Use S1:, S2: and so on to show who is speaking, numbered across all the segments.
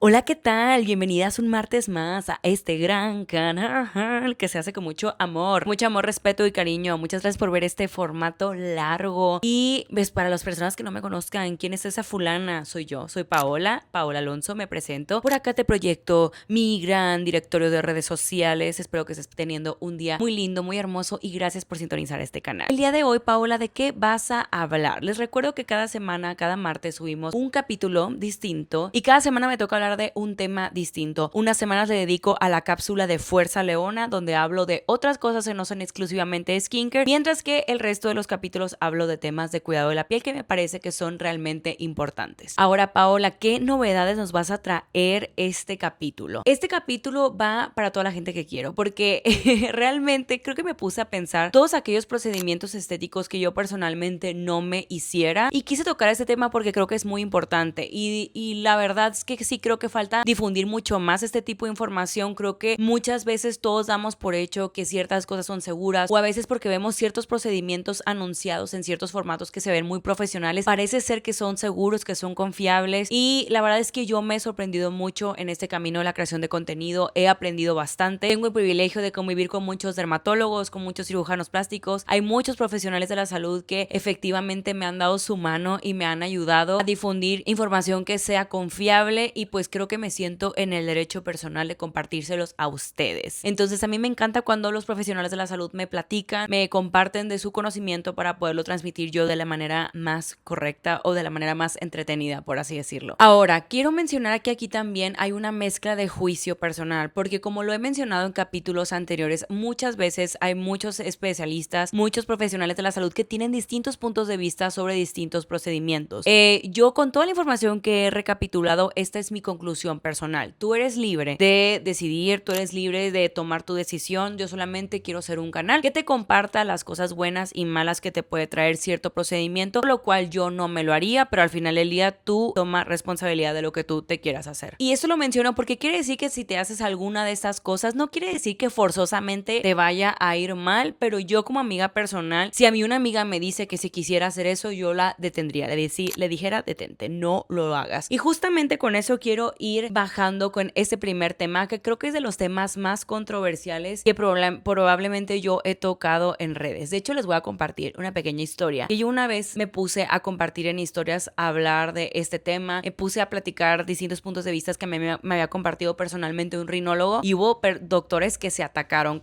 S1: Hola, ¿qué tal? Bienvenidas un martes más a este gran canal que se hace con mucho amor, respeto y cariño. Muchas gracias por ver este formato largo. Y pues para las personas que no me conozcan, ¿quién es esa fulana? Soy yo, soy Paola Alonso, me presento. Por acá te proyecto mi gran directorio de redes sociales. Espero que estés teniendo un día muy lindo, muy hermoso y gracias por sintonizar este canal. El día de hoy, Paola, ¿de qué vas a hablar? Les recuerdo que cada semana, cada martes subimos un capítulo distinto y cada semana me toca hablar de un tema distinto. Unas semanas le dedico a la cápsula de Fuerza Leona, donde hablo de otras cosas que no son exclusivamente skincare, mientras que el resto de los capítulos hablo de temas de cuidado de la piel que me parece que son realmente importantes. Ahora, Paola, ¿qué novedades nos vas a traer este capítulo? Este capítulo va para toda la gente que quiero, porque realmente creo que me puse a pensar todos aquellos procedimientos estéticos que yo personalmente no me hiciera y quise tocar este tema porque creo que es muy importante y la verdad es que sí creo que falta difundir mucho más este tipo de información. Creo que muchas veces todos damos por hecho que ciertas cosas son seguras o a veces porque vemos ciertos procedimientos anunciados en ciertos formatos que se ven muy profesionales, parece ser que son seguros, que son confiables y la verdad es que yo me he sorprendido mucho en este camino de la creación de contenido, he aprendido bastante, tengo el privilegio de convivir con muchos dermatólogos, con muchos cirujanos plásticos, hay muchos profesionales de la salud que efectivamente me han dado su mano y me han ayudado a difundir información que sea confiable y pues creo que me siento en el derecho personal de compartírselos a ustedes. Entonces a mí me encanta cuando los profesionales de la salud me platican, me comparten de su conocimiento para poderlo transmitir yo de la manera más correcta o de la manera más entretenida, por así decirlo. Ahora, quiero mencionar que aquí también hay una mezcla de juicio personal, porque como lo he mencionado en capítulos anteriores, muchas veces hay muchos especialistas, muchos profesionales de la salud que tienen distintos puntos de vista sobre distintos procedimientos. Yo con toda la información que he recapitulado, esta es mi conclusión personal. Tú eres libre de decidir, tú eres libre de tomar tu decisión. Yo solamente quiero ser un canal que te comparta las cosas buenas y malas que te puede traer cierto procedimiento, lo cual yo no me lo haría, pero al final del día tú toma responsabilidad de lo que tú te quieras hacer. Y esto lo menciono porque quiere decir que si te haces alguna de estas cosas, no quiere decir que forzosamente te vaya a ir mal, pero yo como amiga personal, si a mí una amiga me dice que si quisiera hacer eso, yo la detendría, le dijera, detente, no lo hagas. Y justamente con eso quiero ir bajando con este primer tema, que creo que es de los temas más controversiales que probablemente yo he tocado en redes. De hecho, les voy a compartir una pequeña historia que yo una vez me puse a compartir en historias, a hablar de este tema, me puse a platicar distintos puntos de vista que me había compartido personalmente un rinólogo y hubo doctores que se atacaron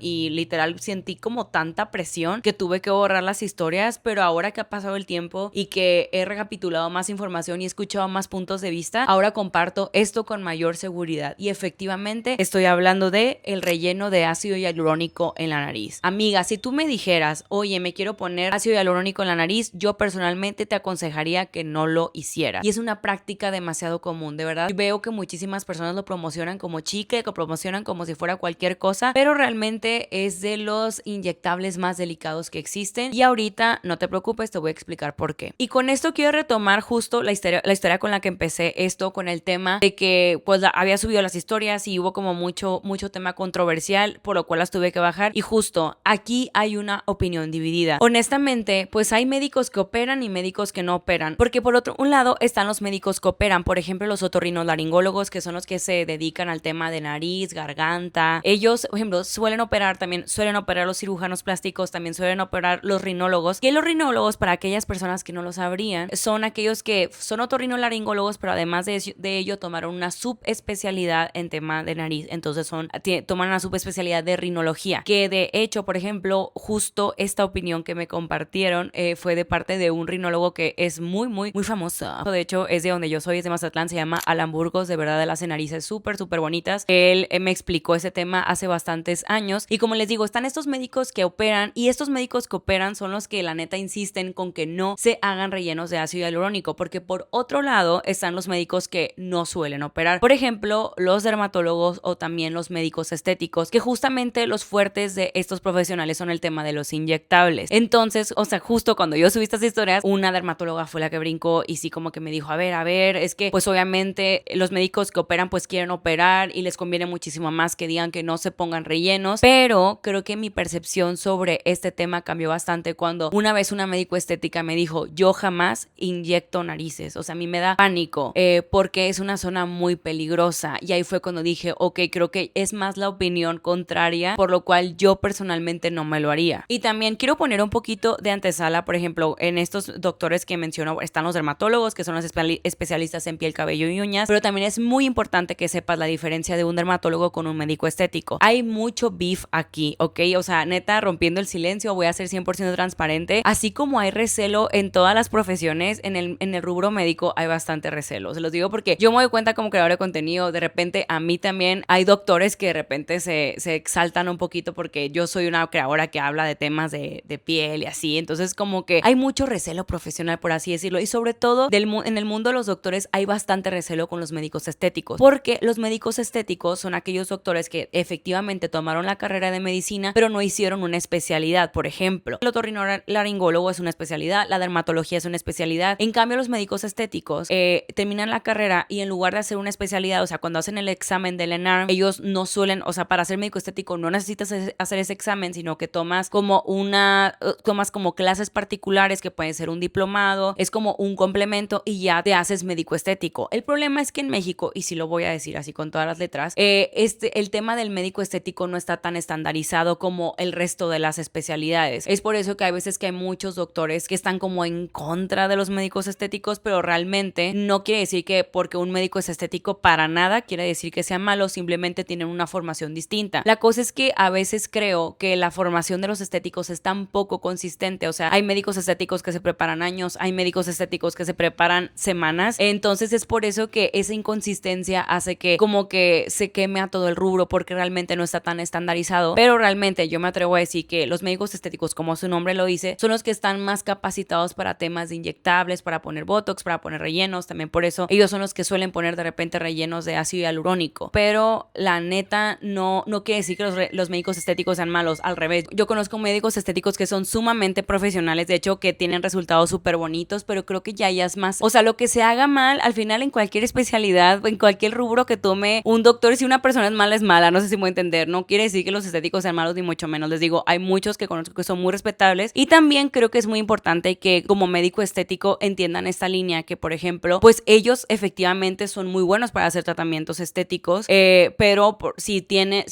S1: y literal sentí como tanta presión que tuve que borrar las historias, pero ahora que ha pasado el tiempo y que he recapitulado más información y he escuchado más puntos de vista, ahora comparto esto con mayor seguridad y efectivamente estoy hablando de el relleno de ácido hialurónico en la nariz. Amiga, si tú me dijeras, oye, me quiero poner ácido hialurónico en la nariz, yo personalmente te aconsejaría que no lo hicieras. Y es una práctica demasiado común, de verdad. Veo que muchísimas personas lo promocionan como chicle, que promocionan como si fuera cualquier cosa, pero realmente es de los inyectables más delicados que existen y ahorita no te preocupes, te voy a explicar por qué. Y con esto quiero retomar justo la historia con la que empecé esto, con el tema de que pues había subido las historias y hubo como mucho tema controversial, por lo cual las tuve que bajar y justo aquí hay una opinión dividida. Honestamente, pues hay médicos que operan y médicos que no operan, porque por un lado están los médicos que operan, por ejemplo los otorrinolaringólogos, que son los que se dedican al tema de nariz, garganta. Ellos, por ejemplo, suelen operar los cirujanos plásticos, también suelen operar los rinólogos. Y los rinólogos, para aquellas personas que no lo sabrían, son aquellos que son otorrinolaringólogos, pero además de ello tomaron una subespecialidad en tema de nariz. Entonces toman una subespecialidad de rinología, que de hecho, por ejemplo, justo esta opinión que me compartieron fue de parte de un rinólogo que es muy famoso. De hecho, es de donde yo soy, es de Mazatlán, se llama Alan Burgos, de verdad él hace narices súper bonitas. Él me explicó ese tema hace bastantes años y como les digo, están estos médicos que operan y estos médicos que operan son los que la neta insisten con que no se hagan rellenos de ácido hialurónico, porque por otro lado están los médicos que no suelen operar, por ejemplo los dermatólogos o también los médicos estéticos, que justamente los fuertes de estos profesionales son el tema de los inyectables. Entonces, o sea, justo cuando yo subí estas historias, una dermatóloga fue la que brincó y sí como que me dijo, a ver, es que pues obviamente los médicos que operan pues quieren operar y les conviene muchísimo más que digan que no se pongan rellenos, pero creo que mi percepción sobre este tema cambió bastante cuando una vez una médico estética me dijo, yo jamás inyecto narices, o sea, a mí me da pánico, ¿por porque es una zona muy peligrosa. Y ahí fue cuando dije, ok, creo que es más la opinión contraria, por lo cual yo personalmente no me lo haría. Y también quiero poner un poquito de antesala, por ejemplo, en estos doctores que menciono están los dermatólogos, que son los especialistas en piel, cabello y uñas, pero también es muy importante que sepas la diferencia de un dermatólogo con un médico estético. Hay mucho beef aquí, ¿ok? O sea, neta, rompiendo el silencio, voy a ser 100% transparente. Así como hay recelo en todas las profesiones, en el rubro médico hay bastante recelo. Se los digo porque yo me doy cuenta como creadora de contenido, de repente a mí también hay doctores que de repente se exaltan un poquito porque yo soy una creadora que habla de temas de piel y así. Entonces como que hay mucho recelo profesional, por así decirlo. Y sobre todo en el mundo de los doctores hay bastante recelo con los médicos estéticos, porque los médicos estéticos son aquellos doctores que efectivamente tomaron la carrera de medicina, pero no hicieron una especialidad. Por ejemplo, el otorrinolaringólogo es una especialidad, la dermatología es una especialidad. En cambio, los médicos estéticos terminan la carrera y en lugar de hacer una especialidad, o sea, cuando hacen el examen del ENARM, ellos no suelen, o sea, para ser médico estético no necesitas hacer ese examen, sino que tomas como clases particulares que pueden ser un diplomado, es como un complemento y ya te haces médico estético. El problema es que en México, y sí lo voy a decir así con todas las letras, el tema del médico estético no está tan estandarizado como el resto de las especialidades. Es por eso que hay veces que hay muchos doctores que están como en contra de los médicos estéticos, pero realmente no quiere decir que porque un médico es estético para nada quiere decir que sea malo, simplemente tienen una formación distinta. La cosa es que a veces creo que la formación de los estéticos es tan poco consistente, o sea, hay médicos estéticos que se preparan años, hay médicos estéticos que se preparan semanas, entonces es por eso que esa inconsistencia hace que como que se queme a todo el rubro porque realmente no está tan estandarizado, pero realmente yo me atrevo a decir que los médicos estéticos, como su nombre lo dice, son los que están más capacitados para temas de inyectables, para poner botox, para poner rellenos, también por eso ellos son los que suelen poner de repente rellenos de ácido hialurónico, pero la neta no quiere decir que los médicos estéticos sean malos, al revés. Yo conozco médicos estéticos que son sumamente profesionales, de hecho que tienen resultados súper bonitos, pero creo que ya es más, o sea, lo que se haga mal, al final en cualquier especialidad, en cualquier rubro que tome un doctor, si una persona es mala, no sé si me voy a entender, no quiere decir que los estéticos sean malos ni mucho menos, les digo, hay muchos que conozco que son muy respetables y también creo que es muy importante que como médico estético entiendan esta línea que, por ejemplo, pues ellos efectivamente son muy buenos para hacer tratamientos estéticos, pero si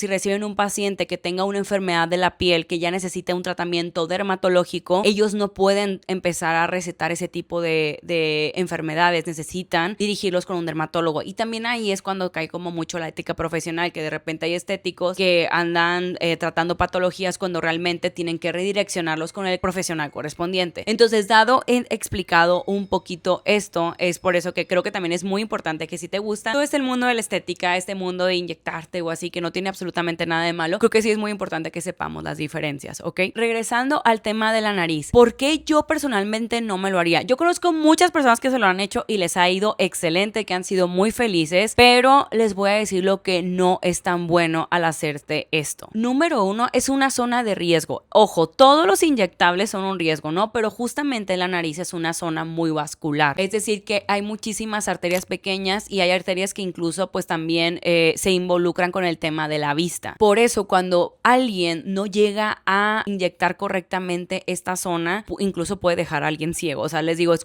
S1: reciben un paciente que tenga una enfermedad de la piel que ya necesita un tratamiento dermatológico, ellos no pueden empezar a recetar ese tipo de enfermedades, necesitan dirigirlos con un dermatólogo. Y también ahí es cuando cae como mucho la ética profesional, que de repente hay estéticos que andan tratando patologías cuando realmente tienen que redireccionarlos con el profesional correspondiente. Entonces, dado explicado un poquito esto, es por eso que creo que también es muy importante que si te gusta todo este mundo de la estética, este mundo de inyectarte o así, que no tiene absolutamente nada de malo, creo que sí es muy importante que sepamos las diferencias, ¿ok? Regresando al tema de la nariz, ¿por qué yo personalmente no me lo haría? Yo conozco muchas personas que se lo han hecho y les ha ido excelente, que han sido muy felices, pero les voy a decir lo que no es tan bueno al hacerte esto. Número 1, es una zona de riesgo. Ojo, todos los inyectables son un riesgo, ¿no? Pero justamente la nariz es una zona muy vascular. Es decir, que hay muchísimas arterias pequeñas y hay arterias que incluso pues también se involucran con el tema de la vista. Por eso cuando alguien no llega a inyectar correctamente esta zona, incluso puede dejar a alguien ciego. O sea, les digo, es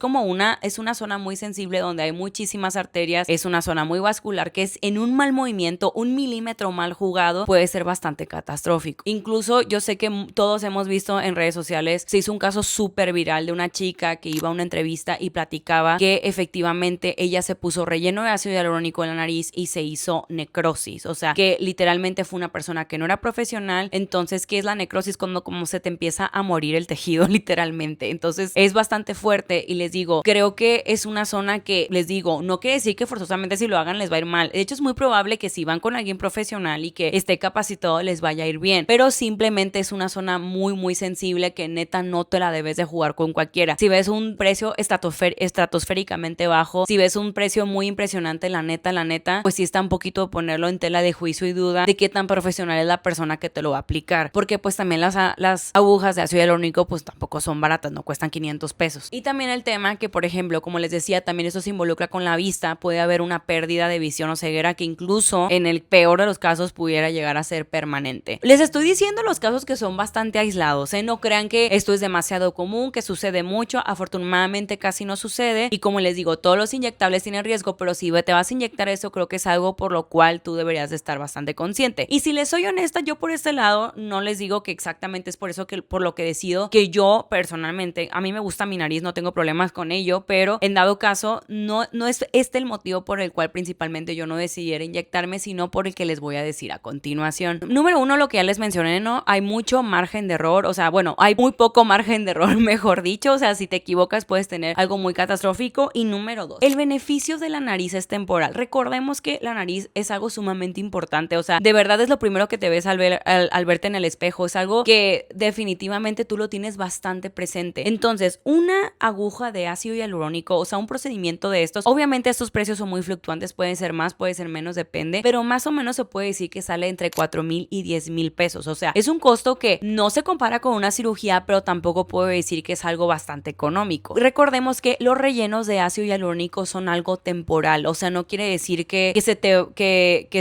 S1: una zona muy sensible donde hay muchísimas arterias, es una zona muy vascular que es en un mal movimiento, 1 milímetro mal jugado puede ser bastante catastrófico. Incluso yo sé que todos hemos visto en redes sociales, se hizo un caso súper viral de una chica que iba a una entrevista y platicaba que efectivamente ella se puso relleno de ácido hialurónico en la nariz y se hizo necrosis, o sea, que literalmente fue una persona que no era profesional. Entonces, ¿qué es la necrosis? Cuando como se te empieza a morir el tejido literalmente. Entonces, es bastante fuerte y les digo, creo que es una zona que, les digo, no quiere decir que forzosamente si lo hagan les va a ir mal. De hecho, es muy probable que si van con alguien profesional y que esté capacitado les vaya a ir bien, pero simplemente es una zona muy, muy sensible que neta no te la debes de jugar con cualquiera. Si ves un precio estratosféricamente bajo, si ves un precio muy impresionante, la neta, pues sí está un poquito ponerlo en tela de juicio y duda de qué tan profesional es la persona que te lo va a aplicar, porque pues también las agujas de ácido hialurónico pues tampoco son baratas, no cuestan 500 pesos. Y también el tema que, por ejemplo, como les decía, también eso se involucra con la vista, puede haber una pérdida de visión o ceguera que incluso en el peor de los casos pudiera llegar a ser permanente. Les estoy diciendo los casos que son bastante aislados, no crean que esto es demasiado común, que sucede mucho, afortunadamente casi no sucede, y como les digo, todos los inyectables tiene riesgo, pero si te vas a inyectar eso, creo que es algo por lo cual tú deberías de estar bastante consciente. Y si les soy honesta, yo por este lado no les digo que exactamente es por eso que por lo que decido que yo personalmente, a mí me gusta mi nariz, no tengo problemas con ello, pero en dado caso no es este el motivo por el cual principalmente yo no decidiera inyectarme, sino por el que les voy a decir a continuación. Número uno, lo que ya les mencioné, ¿no? Hay mucho margen de error, o sea, bueno, hay muy poco margen de error, mejor dicho, o sea, si te equivocas puedes tener algo muy catastrófico. Y número dos, el beneficio de la nariz es temporal. Recordemos que la nariz es algo sumamente importante, o sea, de verdad es lo primero que te ves al verte en el espejo, es algo que definitivamente tú lo tienes bastante presente. Entonces, una aguja de ácido hialurónico, o sea, un procedimiento de estos, obviamente estos precios son muy fluctuantes, pueden ser más, puede ser menos, depende, pero más o menos se puede decir que sale entre 4,000 y 10,000 pesos, o sea, es un costo que no se compara con una cirugía, pero tampoco puedo decir que es algo bastante económico. Recordemos que los rellenos de ácido hialurónico son algo temporal, o sea, no quiere decir que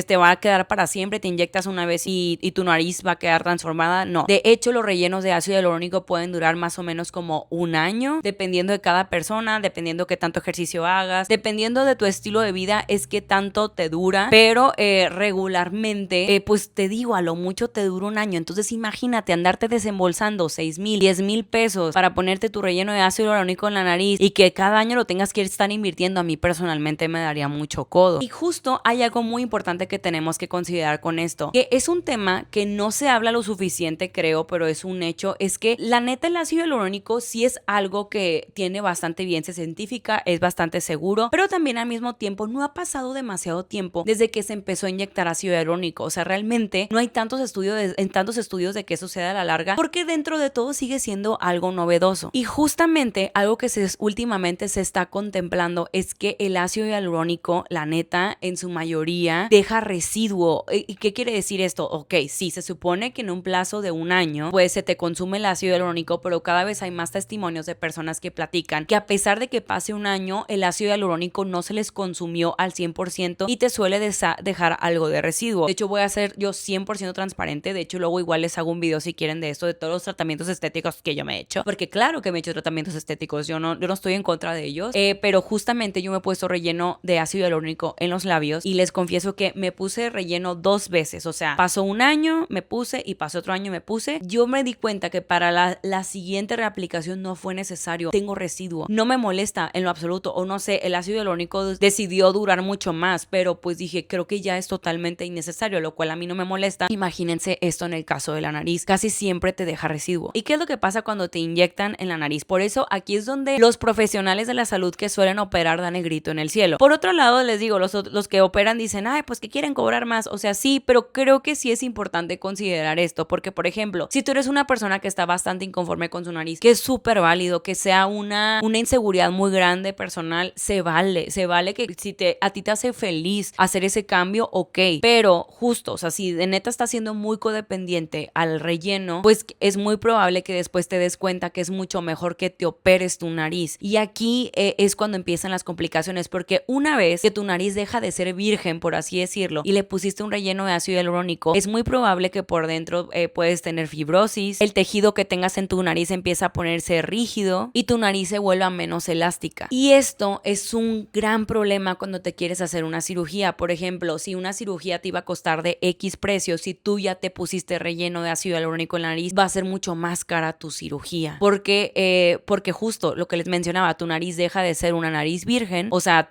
S1: te va a quedar para siempre, te inyectas una vez y tu nariz va a quedar transformada, no. De hecho, los rellenos de ácido hialurónico pueden durar más o menos como un año, dependiendo de cada persona, dependiendo qué tanto ejercicio hagas, dependiendo de tu estilo de vida, es que tanto te dura, pero regularmente, pues te digo, a lo mucho te dura un año. Entonces imagínate andarte desembolsando 6,000, 10,000 pesos para ponerte tu relleno de ácido hialurónico en la nariz y que cada año lo tengas que estar invirtiendo. A mí personalmente me daría mucho codo. Y justo hay algo muy importante que tenemos que considerar con esto, que es un tema que no se habla lo suficiente, creo, pero es un hecho, es que la neta el ácido hialurónico sí es algo que tiene bastante evidencia científica, es bastante seguro, pero también al mismo tiempo no ha pasado demasiado tiempo desde que se empezó a inyectar ácido hialurónico, o sea, realmente no hay tantos estudios de que eso sea a la larga, porque dentro de todo sigue siendo algo novedoso. Y justamente algo que últimamente se está contemplando es que el ácido hialurónico, la neta, en su mayoría deja residuo. ¿Y qué quiere decir esto? Ok, sí, se supone que en un plazo de un año pues se te consume el ácido hialurónico, pero cada vez hay más testimonios de personas que platican que a pesar de que pase un año, el ácido hialurónico no se les consumió al 100% y te suele dejar algo de residuo. De hecho, voy a ser yo 100% transparente. De hecho, luego igual les hago un video si quieren de esto, de todos los tratamientos estéticos que yo me he hecho, porque claro que me he hecho tratamientos estéticos, yo no estoy en contra de ellos, pero justamente yo me he puesto relleno de ácido hialurónico en los labios y les confieso que me puse relleno 2 veces, o sea, pasó un año, me puse y pasó otro año, me puse. Yo me di cuenta que para la siguiente reaplicación no fue necesario, tengo residuo, no me molesta en lo absoluto, o no sé, el ácido hialurónico decidió durar mucho más, pero pues dije, creo que ya es totalmente innecesario, lo cual a mí no me molesta. Imagínense esto en el caso de la nariz, casi siempre te deja residuo. ¿Y qué es lo que pasa cuando te inyectan en la nariz? Por eso aquí es donde los profesionales de la salud que suelen operar dan el grito en el cielo. Por otro lado, les digo, los que operan dicen, ay, pues que quieren cobrar más, o sea, sí, pero creo que sí es importante considerar esto, porque por ejemplo, si tú eres una persona que está bastante inconforme con su nariz, que es súper válido, que sea una inseguridad muy grande personal, se vale que si a ti te hace feliz hacer ese cambio, ok, pero justo, o sea, si de neta estás siendo muy codependiente al relleno, pues es muy probable que después te des cuenta que es mucho mejor que te operes tu nariz. Y aquí es cuando empiezan las complicaciones, porque una vez que tu nariz deja de ser virgen, por así decirlo, y le pusiste un relleno de ácido hialurónico, es muy probable que por dentro puedes tener fibrosis, el tejido que tengas en tu nariz empieza a ponerse rígido y tu nariz se vuelva menos elástica. Y esto es un gran problema cuando te quieres hacer una cirugía. Por ejemplo, si una cirugía te iba a costar de X precio, si tú ya te pusiste relleno de ácido hialurónico en la nariz, va a ser mucho más cara tu cirugía. Porque justo lo que les mencionaba, tu nariz deja de ser una nariz virgen, o sea,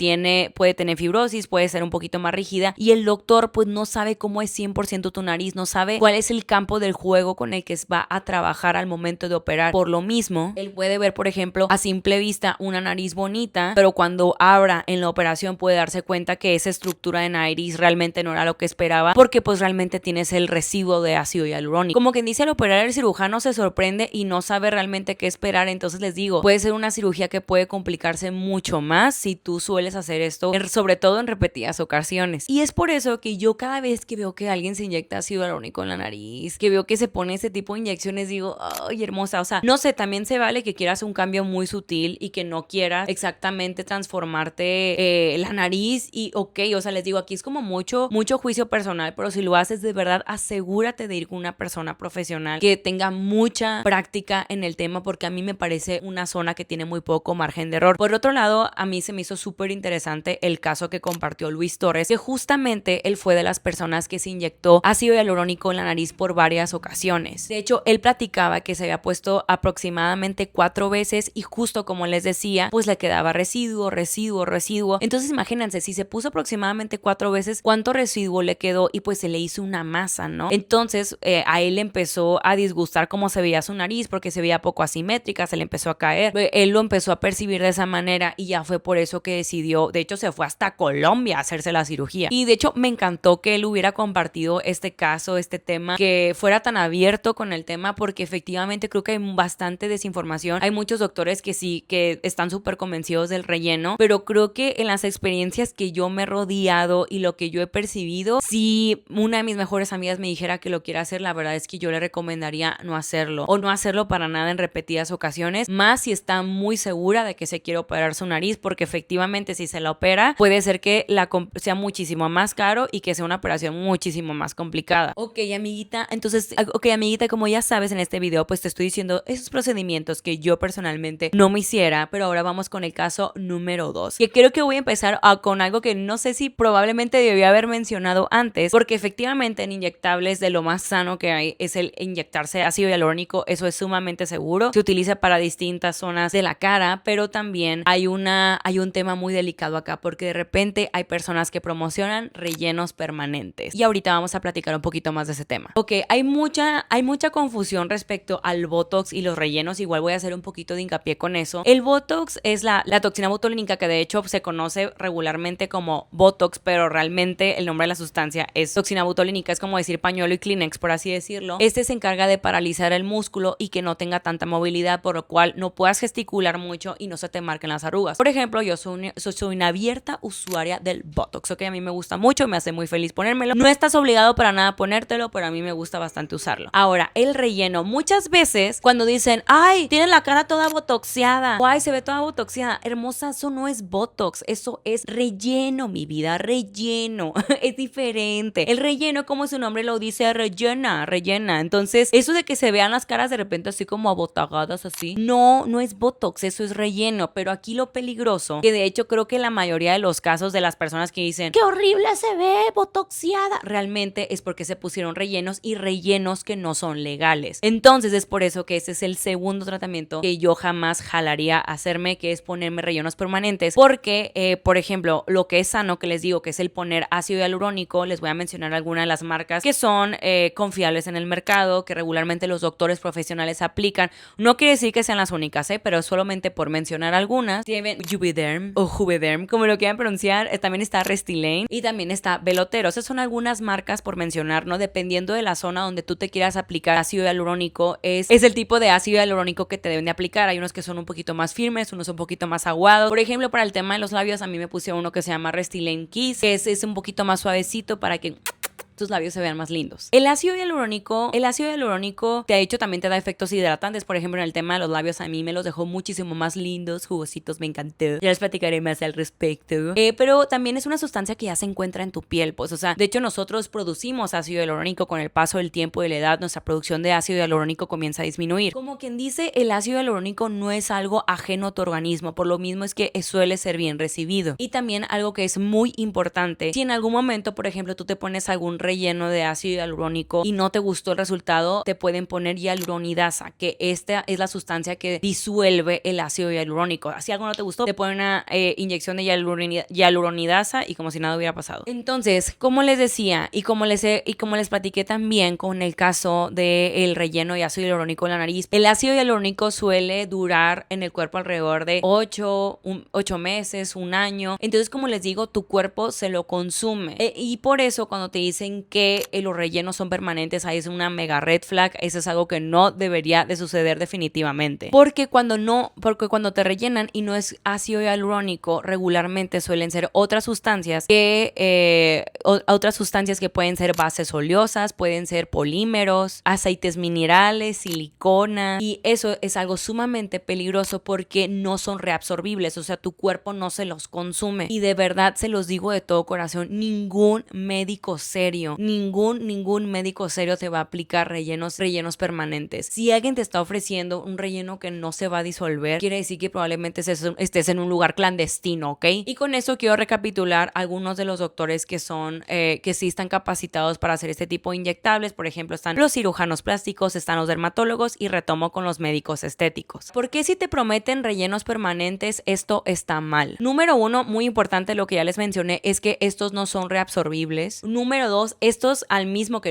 S1: puede tener fibrosis, puede ser un poquito más rígida y el doctor pues no sabe cómo es 100% tu nariz, no sabe cuál es el campo del juego con el que va a trabajar al momento de operar. Por lo mismo, él puede ver, por ejemplo, a simple vista una nariz bonita, pero cuando abra en la operación puede darse cuenta que esa estructura de nariz realmente no era lo que esperaba, porque pues realmente tienes el residuo de ácido hialurónico. Como quien dice, al operar el cirujano se sorprende y no sabe realmente qué esperar. Entonces les digo, puede ser una cirugía que puede complicarse mucho más si tú sueles hacer esto, sobre todo en repetidas ocasiones. Y es por eso que yo cada vez que veo que alguien se inyecta ácido hialurónico en la nariz, que veo que se pone ese tipo de inyecciones, digo, ay, hermosa, o sea, no sé, también se vale que quieras un cambio muy sutil y que no quieras exactamente transformarte la nariz y ok, o sea, les digo, aquí es como mucho juicio personal, pero si lo haces de verdad, asegúrate de ir con una persona profesional que tenga mucha práctica en el tema, porque a mí me parece una zona que tiene muy poco margen de error. Por otro lado, a mí se me hizo súper interesante el caso que compartió Luis Torres, que justamente él fue de las personas que se inyectó ácido hialurónico en la nariz por varias ocasiones. De hecho, él platicaba que se había puesto aproximadamente 4 veces y justo como les decía, pues le quedaba residuo. Entonces imagínense, si se puso aproximadamente 4 veces, ¿cuánto residuo le quedó? Y pues se le hizo una masa, ¿no? Entonces a él empezó a disgustar cómo se veía su nariz porque se veía poco asimétrica, se le empezó a caer. Él lo empezó a percibir de esa manera y ya fue por eso que decidió, de hecho se fue hasta Colombia a hacerse la cirugía. Y de hecho me encantó que él hubiera compartido este caso, este tema, que fuera tan abierto con el tema, porque efectivamente creo que hay bastante desinformación. Hay muchos doctores que sí, que están súper convencidos del relleno, pero creo que en las experiencias que yo me he rodeado y lo que yo he percibido, si una de mis mejores amigas me dijera que lo quiere hacer, la verdad es que yo le recomendaría no hacerlo, o no hacerlo para nada en repetidas ocasiones, más si está muy segura de que se quiere operar su nariz, porque efectivamente si se la opera, puede ser que sea muchísimo más caro y que sea una operación muchísimo más complicada. Ok, amiguita, como ya sabes, en este video pues te estoy diciendo esos procedimientos que yo personalmente no me hiciera, pero ahora vamos con el caso número 2, que creo que voy a empezar con algo que no sé si probablemente debía haber mencionado antes, porque efectivamente en inyectables de lo más sano que hay es el inyectarse ácido hialurónico. Eso es sumamente seguro, se utiliza para distintas zonas de la cara, pero también hay un tema muy delicado acá, porque de repente hay personas que promocionan rellenos permanentes, y ahorita vamos a platicar un poquito más de ese tema. Ok, hay mucha confusión respecto al Botox y los rellenos. Igual voy a hacer un poquito de hincapié con eso. El Botox es la toxina botulínica, que de hecho se conoce regularmente como Botox, pero realmente el nombre de la sustancia es toxina botulínica. Es como decir pañuelo y Kleenex, por así decirlo. Este se encarga de paralizar el músculo y que no tenga tanta movilidad, por lo cual no puedas gesticular mucho y no se te marquen las arrugas. Por ejemplo, yo soy una abierta usuaria del Botox, ok, a mí me gusta mucho, me hace muy feliz ponérmelo. No estás obligado para nada a ponértelo, pero a mí me gusta bastante usarlo. Ahora, el relleno, muchas veces cuando dicen, ay, tiene la cara toda botoxeada, o ay, se ve toda botoxeada, hermosa, eso no es Botox, eso es relleno, mi vida, relleno. Es diferente. El relleno, como su nombre lo dice, rellena. Entonces, eso de que se vean las caras de repente así como abotagadas así, no es Botox, eso es relleno. Pero aquí lo peligroso, que de hecho creo que la mayoría de los casos de las personas que dicen, qué horrible se ve botoxeada, realmente es porque se pusieron rellenos, y rellenos que no son legales. Entonces es por eso que ese es el segundo tratamiento que yo jamás jalaría hacerme, que es ponerme rellenos permanentes, porque por ejemplo, lo que es sano, que les digo que es el poner ácido hialurónico, les voy a mencionar algunas de las marcas que son confiables en el mercado, que regularmente los doctores profesionales aplican. No quiere decir que sean las únicas, pero solamente por mencionar algunas. Tienen Juvederm o Juvederm, como lo quieran pronunciar. También está Restylane y también está Velotero. Esas son algunas marcas por mencionar, ¿no? Dependiendo de la zona donde tú te quieras aplicar ácido hialurónico, es el tipo de ácido hialurónico que te deben de aplicar. Hay unos que son un poquito más firmes, unos un poquito más aguados. Por ejemplo, para el tema de los labios, a mí me puse uno que se llama Restylane Kiss, que es un poquito más suavecito para que tus labios se vean más lindos. El ácido hialurónico, de hecho también te da efectos hidratantes. Por ejemplo, en el tema de los labios, a mí me los dejó muchísimo más lindos, jugositos, me encantó. Ya les platicaré más al respecto. Pero también es una sustancia que ya se encuentra en tu piel, pues, o sea, de hecho nosotros producimos ácido hialurónico. Con el paso del tiempo y la edad, nuestra producción de ácido hialurónico comienza a disminuir. Como quien dice, el ácido hialurónico no es algo ajeno a tu organismo, por lo mismo es que suele ser bien recibido. Y también algo que es muy importante, si en algún momento, por ejemplo, tú te pones algún relleno de ácido hialurónico y no te gustó el resultado, te pueden poner hialuronidasa, que esta es la sustancia que disuelve el ácido hialurónico. Si algo no te gustó, te ponen una inyección de hialuronidasa y como si nada hubiera pasado. Entonces, como les decía y como les platiqué también con el caso del relleno de ácido hialurónico en la nariz, el ácido hialurónico suele durar en el cuerpo alrededor de 8 meses, un año. Entonces, como les digo, tu cuerpo se lo consume. Y por eso cuando te dicen que los rellenos son permanentes, ahí es una mega red flag. Eso es algo que no debería de suceder definitivamente. Porque cuando te rellenan y no es ácido hialurónico, regularmente suelen ser otras sustancias que pueden ser bases oleosas, pueden ser polímeros, aceites minerales, silicona, y eso es algo sumamente peligroso porque no son reabsorbibles, o sea, tu cuerpo no se los consume. Y de verdad se los digo de todo corazón, ningún médico serio serio, ningún médico serio te va a aplicar rellenos permanentes. Si alguien te está ofreciendo un relleno que no se va a disolver, quiere decir que probablemente estés en un lugar clandestino, ¿ok? Y con eso quiero recapitular algunos de los doctores que sí están capacitados para hacer este tipo de inyectables. Por ejemplo, están los cirujanos plásticos, están los dermatólogos y retomo con los médicos estéticos. ¿Por qué si te prometen rellenos permanentes esto está mal? Número 1, muy importante lo que ya les mencioné, es que estos no son reabsorbibles. Número 2, estos al mismo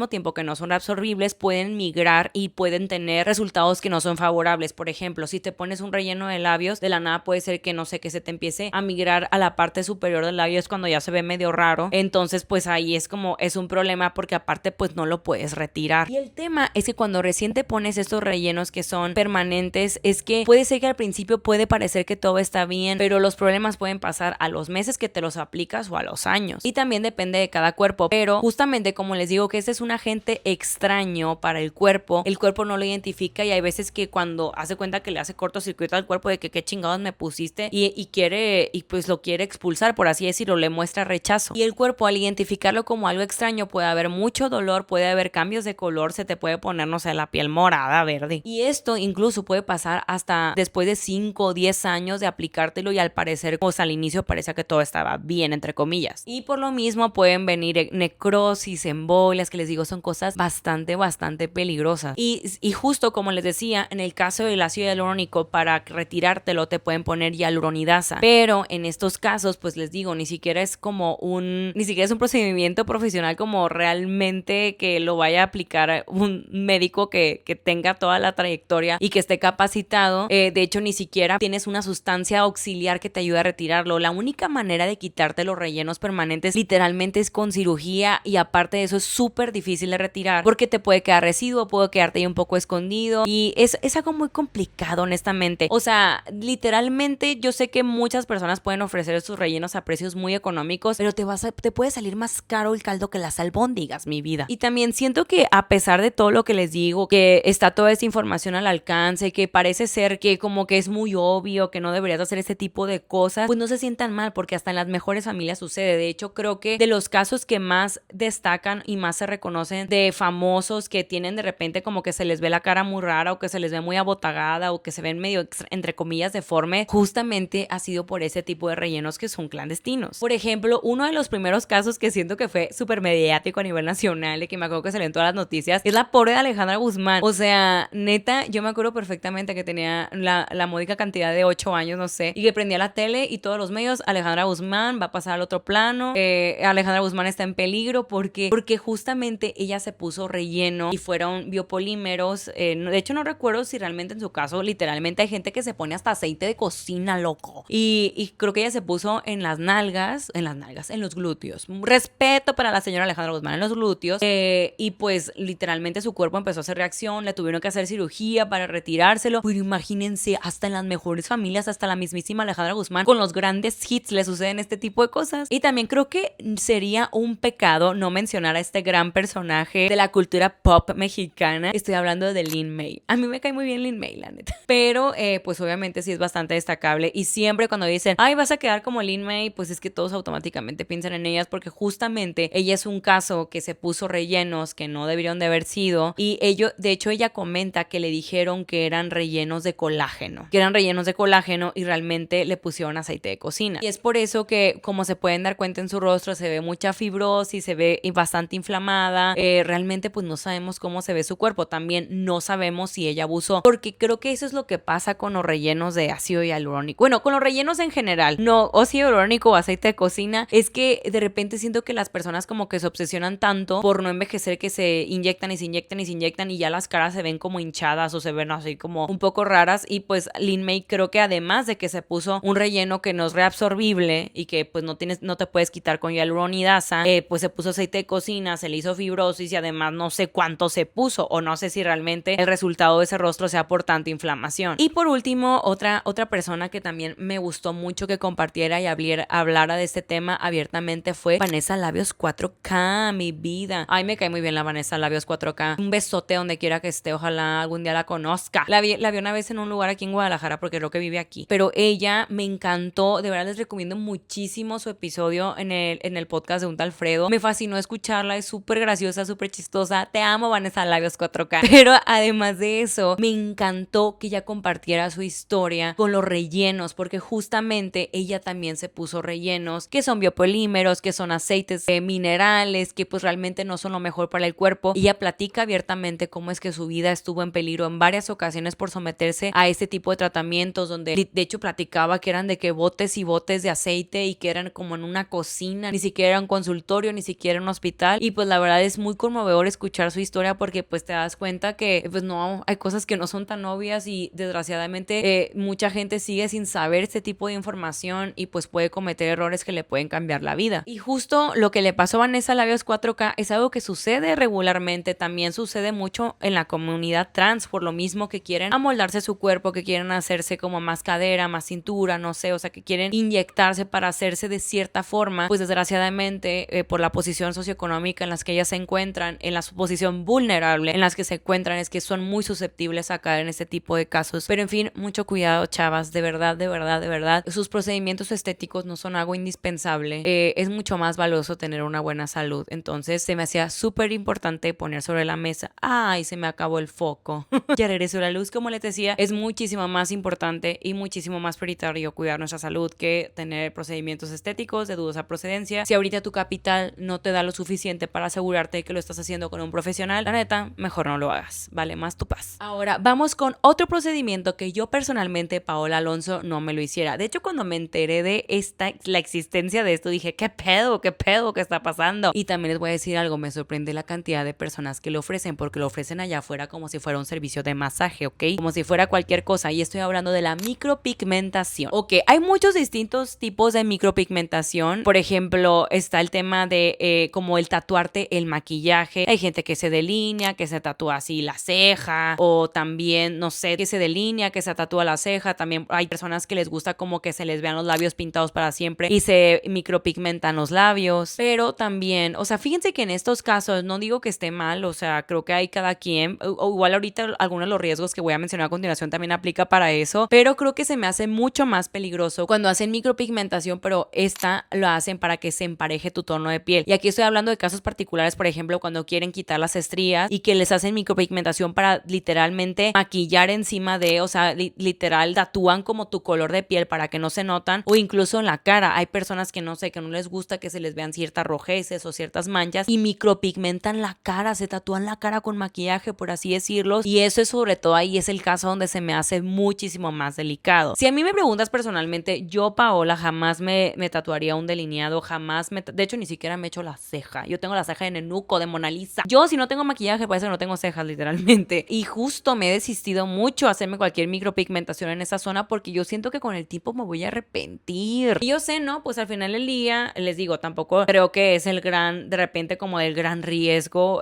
S1: tiempo que no son reabsorbibles pueden migrar y pueden tener resultados que no son favorables. Por ejemplo, si te pones un relleno de labios, de la nada puede ser que no sé, que se te empiece a migrar a la parte superior del labio, es cuando ya se ve medio raro. Entonces pues ahí es un problema porque aparte pues no lo puedes retirar. Y el tema es que cuando recién te pones estos rellenos que son permanentes, es que puede ser que al principio puede parecer que todo está bien, pero los problemas pueden pasar a los meses que te los aplicas o a los años. Y también depende de cada cuerpo, pero justamente como les digo que este es un agente extraño para el cuerpo no lo identifica y hay veces que cuando hace cuenta que le hace cortocircuito al cuerpo de que qué chingados me pusiste y pues lo quiere expulsar, por así decirlo, le muestra rechazo. Y el cuerpo al identificarlo como algo extraño puede haber mucho dolor, puede haber cambios de color, se te puede poner, no sé, la piel morada, verde. Y esto incluso puede pasar hasta después de 5 o 10 años de aplicártelo y al parecer, pues al inicio parecía que todo estaba bien, entre comillas. Y por lo mismo pueden venir necrosis, embolias, que les digo, son cosas bastante peligrosas. Y justo como les decía, en el caso del ácido hialurónico, para retirártelo te pueden poner hialuronidasa. Pero en estos casos, pues les digo, ni siquiera es un procedimiento profesional como realmente que lo vaya a aplicar un médico que tenga toda la trayectoria y que esté capacitado. De hecho, ni siquiera tienes una sustancia auxiliar que te ayude a retirarlo. La única manera de quitarte los rellenos permanentes literalmente es con cirugía y aparte de eso es súper difícil de retirar porque te puede quedar residuo, puede quedarte ahí un poco escondido y es algo muy complicado, honestamente. O sea, literalmente yo sé que muchas personas pueden ofrecer estos rellenos a precios muy económicos, pero te puede salir más caro el caldo que las albóndigas, mi vida. Y también siento que a pesar de todo lo que les digo, que está toda esta información al alcance, que parece ser que como que es muy obvio que no deberías hacer este tipo de cosas, pues no se sientan mal porque hasta en las mejores familias sucede. De hecho, creo que de los casos que más destacan y más se reconocen de famosos que tienen de repente como que se les ve la cara muy rara o que se les ve muy abotagada o que se ven medio entre comillas deforme, justamente ha sido por ese tipo de rellenos que son clandestinos. Por ejemplo, uno de los primeros casos que siento que fue súper mediático a nivel nacional y que me acuerdo que salió en todas las noticias es la pobre de Alejandra Guzmán. O sea, neta, yo me acuerdo perfectamente que tenía la módica cantidad de 8 años, no sé, y que prendía la tele y todos los medios, Alejandra Guzmán va a pasar al otro plano, Alejandra Guzmán está en peligro porque justamente ella se puso relleno y fueron biopolímeros. De hecho, no recuerdo si realmente en su caso, literalmente hay gente que se pone hasta aceite de cocina, loco. Y creo que ella se puso en los glúteos. Respeto para la señora Alejandra Guzmán en los glúteos. Y pues literalmente su cuerpo empezó a hacer reacción, le tuvieron que hacer cirugía para retirárselo. Pero imagínense, hasta en las mejores familias, hasta la mismísima Alejandra Guzmán, con los grandes hits le suceden este tipo de cosas. Y también creo que sería un pecado no mencionar a este gran personaje de la cultura pop mexicana. Estoy hablando de Lin May. A mí me cae muy bien Lin May, la neta. Pero pues obviamente sí es bastante destacable y siempre cuando dicen, ay, vas a quedar como Lin May, pues es que todos automáticamente piensan en ellas porque justamente ella es un caso que se puso rellenos que no debieron de haber sido y de hecho ella comenta que le dijeron que eran rellenos de colágeno, y realmente le pusieron aceite de cocina. Y es por eso que, como se pueden dar cuenta en su rostro, se ve mucha fibrosis, se ve bastante inflamada. Realmente pues no sabemos cómo se ve su cuerpo. También no sabemos si ella abusó, porque creo que eso es lo que pasa con los rellenos de ácido hialurónico. Bueno, con los rellenos en general, no ácido hialurónico o aceite de cocina, es que de repente siento que las personas como que se obsesionan tanto por no envejecer que se inyectan y ya las caras se ven como hinchadas o se ven así como un poco raras. Y pues Lin May creo que además de que se puso un relleno que no es reabsorbible y que pues no te puedes quitar con hialuronidasa, pues se puso aceite de cocina, se le hizo fibrosis y además no sé cuánto se puso o no sé si realmente el resultado de ese rostro sea por tanta inflamación. Y por último, otra persona que también me gustó mucho que compartiera y hablara de este tema abiertamente fue Vanessa Labios 4K, mi vida. Ay, me cae muy bien la Vanessa Labios 4K. Un besote donde quiera que esté, ojalá algún día la conozca. La vi una vez en un lugar aquí en Guadalajara porque creo que vive aquí. Pero ella me encantó, de verdad les recomiendo muchísimo su episodio en el podcast de Un Tal Alfredo. video. Me fascinó escucharla, es súper graciosa, súper chistosa. Te amo, Vanessa Labios 4K. Pero además de eso, me encantó que ella compartiera su historia con los rellenos, porque justamente ella también se puso rellenos, que son biopolímeros, que son aceites minerales, que pues realmente no son lo mejor para el cuerpo. Y ella platica abiertamente cómo es que su vida estuvo en peligro en varias ocasiones por someterse a este tipo de tratamientos, donde de hecho platicaba que eran de que botes y botes de aceite y que eran como en una cocina, ni siquiera era un consultorio, ni siquiera un hospital. Y pues la verdad es muy conmovedor escuchar su historia, porque pues te das cuenta que pues no, hay cosas que no son tan obvias y desgraciadamente mucha gente sigue sin saber este tipo de información y pues puede cometer errores que le pueden cambiar la vida. Y justo lo que le pasó a Vanessa Labios 4K es algo que sucede regularmente, también sucede mucho en la comunidad trans, por lo mismo que quieren amoldarse su cuerpo, que quieren hacerse como más cadera, más cintura, no sé, o sea, que quieren inyectarse para hacerse de cierta forma. Pues desgraciadamente por la posición socioeconómica en las que ellas se encuentran, en la posición vulnerable en las que se encuentran, es que son muy susceptibles a caer en este tipo de casos. Pero en fin, mucho cuidado, chavas, de verdad, de verdad, de verdad. Sus procedimientos estéticos no son algo indispensable. Es mucho más valioso tener una buena salud. Entonces se me hacía súper importante poner sobre la mesa. Ay, se me acabó el foco. Ya regresó la luz. Como les decía, es muchísimo más importante y muchísimo más prioritario cuidar nuestra salud que tener procedimientos estéticos de dudosa procedencia. Si ahorita tu capital no te da lo suficiente para asegurarte de que lo estás haciendo con un profesional, la neta, mejor no lo hagas. Vale más tu paz. Ahora vamos con otro procedimiento que yo personalmente, Paola Alonso, no me lo hiciera. De hecho, cuando me enteré de la existencia de esto, dije, ¿qué pedo? ¿Qué pedo? ¿Qué está pasando? Y también les voy a decir algo, me sorprende la cantidad de personas que lo ofrecen, porque lo ofrecen allá afuera como si fuera un servicio de masaje, ¿ok? Como si fuera cualquier cosa. Y estoy hablando de la micropigmentación. Ok, hay muchos distintos tipos de micropigmentación. Por ejemplo, está el tema de como el tatuarte el maquillaje. Hay gente que se delinea, que se tatúa así la ceja, o también, no sé, que se delinea, que se tatúa la ceja. También hay personas que les gusta como que se les vean los labios pintados para siempre y se micropigmentan los labios. Pero también, o sea, fíjense que en estos casos no digo que esté mal, o sea, creo que hay cada quien, o igual ahorita algunos de los riesgos que voy a mencionar a continuación también aplica para eso, pero creo que se me hace mucho más peligroso cuando hacen micropigmentación, pero esta lo hacen para que se empareje tu tono de piel. Y aquí estoy hablando de casos particulares, por ejemplo, cuando quieren quitar las estrías y que les hacen micropigmentación para literalmente maquillar encima de, o sea, literal tatúan como tu color de piel para que no se notan, o incluso en la cara. Hay personas que no sé, que no les gusta que se les vean ciertas rojeces o ciertas manchas y micropigmentan la cara, se tatúan la cara con maquillaje, por así decirlo, y eso es sobre todo ahí es el caso donde se me hace muchísimo más delicado. Si a mí me preguntas personalmente, yo, Paola, jamás me tatuaría un delineado, jamás de hecho ni siquiera me echo la ceja. Yo tengo la ceja en el nuco de Mona Lisa. Yo, si no tengo maquillaje, parece que no tengo cejas, literalmente. Y justo me he desistido mucho a hacerme cualquier micropigmentación en esa zona, porque yo siento que con el tiempo me voy a arrepentir. Y yo sé, ¿no? Pues al final del día, les digo, tampoco creo que es el gran, de repente como el gran riesgo,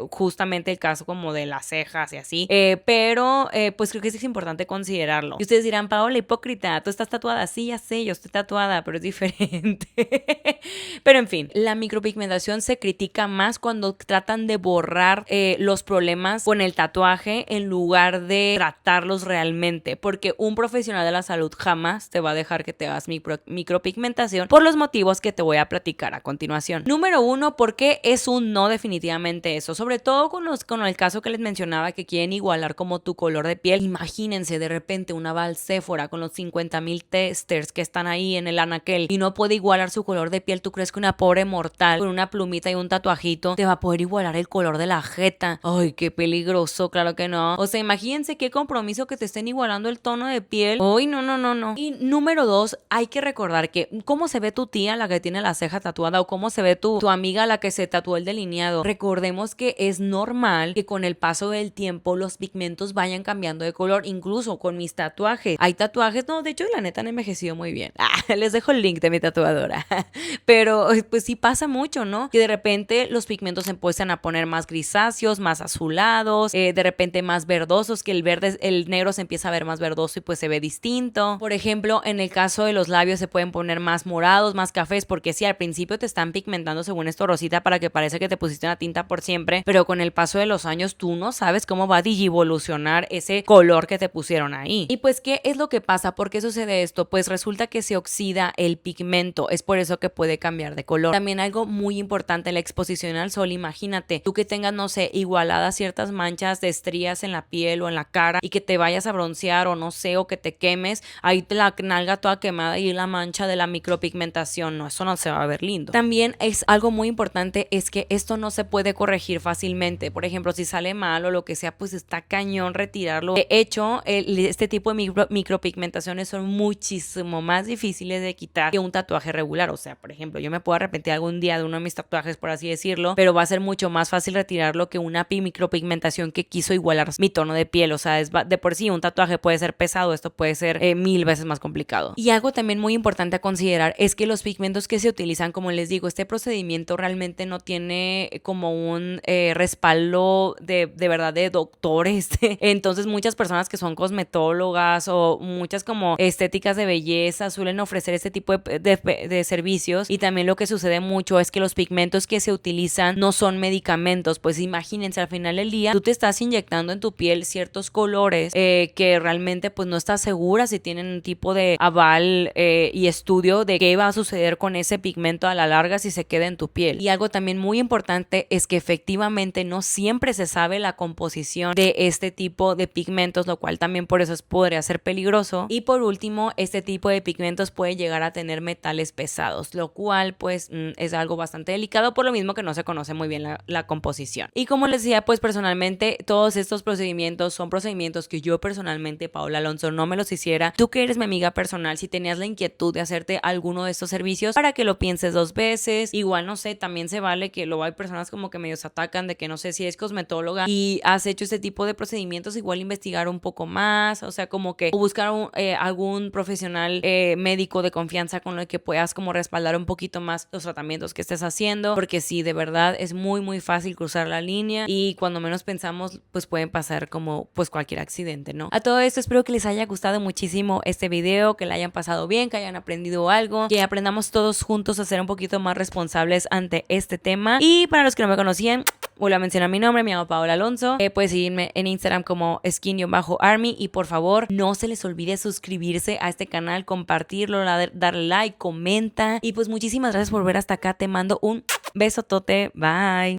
S1: justamente el caso como de las cejas y así. Pero pues creo que sí es importante considerarlo. Y ustedes dirán, Paola, hipócrita, tú estás tatuada. Sí, ya sé, yo estoy tatuada, pero es diferente. Pero en fin, la micropigmentación se critica más cuando tratan de borrar los problemas con el tatuaje en lugar de tratarlos realmente, porque un profesional de la salud jamás te va a dejar que te hagas micropigmentación por los motivos que te voy a platicar a continuación. Número 1, ¿por qué es un no definitivamente eso? Sobre todo con el caso que les mencionaba, que quieren igualar como tu color de piel. Imagínense de repente una Valséfora con los 50,000 testers que están ahí en el anaquel y no puede igualar su color de piel. ¿Tú crees que una pobre mortal con una plumita y un tatuajito te va a poder igualar el color de la jeta? Ay, qué peligroso, claro que no. O sea, imagínense qué compromiso que te estén igualando el tono de piel. Ay, no, no, no, no. Y número 2, hay que recordar que cómo se ve tu tía, la que tiene la ceja tatuada, o cómo se ve tu amiga, la que se tatuó el delineado. Recordemos que es normal que con el paso del tiempo los pigmentos vayan cambiando de color, incluso con mis tatuajes. Hay tatuajes, no, de hecho la neta han envejecido muy bien. Les dejo el link de mi tatuadora. Pero pues sí pasa mucho, ¿no? Que de repente los pigmentos se empiezan a poner más grisáceos, más azulados, de repente más verdosos, que el negro se empieza a ver más verdoso y pues se ve distinto. Por ejemplo, en el caso de los labios se pueden poner más morados, más cafés, porque sí, al principio te están pigmentando según esto rosita para que parece que te pusiste una tinta por siempre, pero con el paso de los años tú no sabes cómo va a digivolucionar ese color que te pusieron ahí. Y pues, ¿qué es lo que pasa? ¿Por qué sucede esto? Pues resulta que se oxida el pigmento, es por eso que puede cambiar de color. También algo muy importante, la exposición al sol. Imagínate, tú que tengas, no sé, igualadas ciertas manchas de estrías en la piel o en la cara y que te vayas a broncear o no sé, o que te quemes, ahí te la nalga toda quemada y la mancha de la micropigmentación, no, eso no se va a ver lindo. También es algo muy importante, es que esto no se puede corregir fácilmente. Por ejemplo, si sale mal o lo que sea, pues está cañón retirarlo. De hecho, este tipo de micropigmentaciones son muchísimo más difíciles de quitar que un tatuaje regular. O sea, por ejemplo, yo me puedo arrepentir algún día de uno de mis tatuajes, por así decirlo, pero va a ser mucho más fácil retirarlo que una micropigmentación que quiso igualar mi tono de piel. O sea, es de por sí un tatuaje puede ser pesado, esto puede ser 1000 veces más complicado. Y algo también muy importante a considerar es que los pigmentos que se utilizan, como les digo, este procedimiento realmente no tiene como un respaldo de verdad de doctores. Entonces muchas personas que son cosmetólogas o muchas como estéticas de belleza suelen ofrecer este tipo de servicios, y también lo que sucede mucho es que los pigmentos que se utilizan no son medicamentos. Pues imagínense, al final del día tú te estás inyectando en tu piel ciertos colores que realmente pues no estás segura si tienen un tipo de aval y estudio de qué va a suceder con ese pigmento a la larga si se queda en tu piel. Y algo también muy importante es que efectivamente no siempre se sabe la composición de este tipo de pigmentos, lo cual también por eso podría ser peligroso. Y por último, este tipo de pigmentos puede llegar a tener metales pesados, lo cual pues es algo bastante delicado, por lo mismo que no se conoce muy bien la composición. Y como les decía, pues personalmente todos estos procedimientos son procedimientos que yo personalmente, Paola Alonso, no me los hiciera. Tú que eres mi amiga personal, si tenías la inquietud de hacerte alguno de estos servicios, para que lo pienses 2 veces. Igual, no sé, también se vale que luego hay personas como que medio se atacan de que no sé si es cosmetóloga y has hecho este tipo de procedimientos, igual investigar un poco más, o sea, como que buscar algún profesional médico de confianza con el que puedas como respaldar un poquito más los tratamientos que estés haciendo, porque sí, de verdad es muy fácil cruzar la línea y cuando menos pensamos pues pueden pasar como pues cualquier accidente, ¿no? A todo esto espero que les haya gustado muchísimo este video, que le hayan pasado bien, que hayan aprendido algo, que aprendamos todos juntos a ser un poquito más responsables ante este tema. Y para los que no me conocían, vuelvo a mencionar mi nombre, me llamo Paola Alonso. Puedes seguirme en Instagram como skin_army y por favor no se les olvide suscribirse a este canal, compartirlo, darle like, comenta y pues muchísimas gracias por ver hasta acá. Te mando un besotote, bye.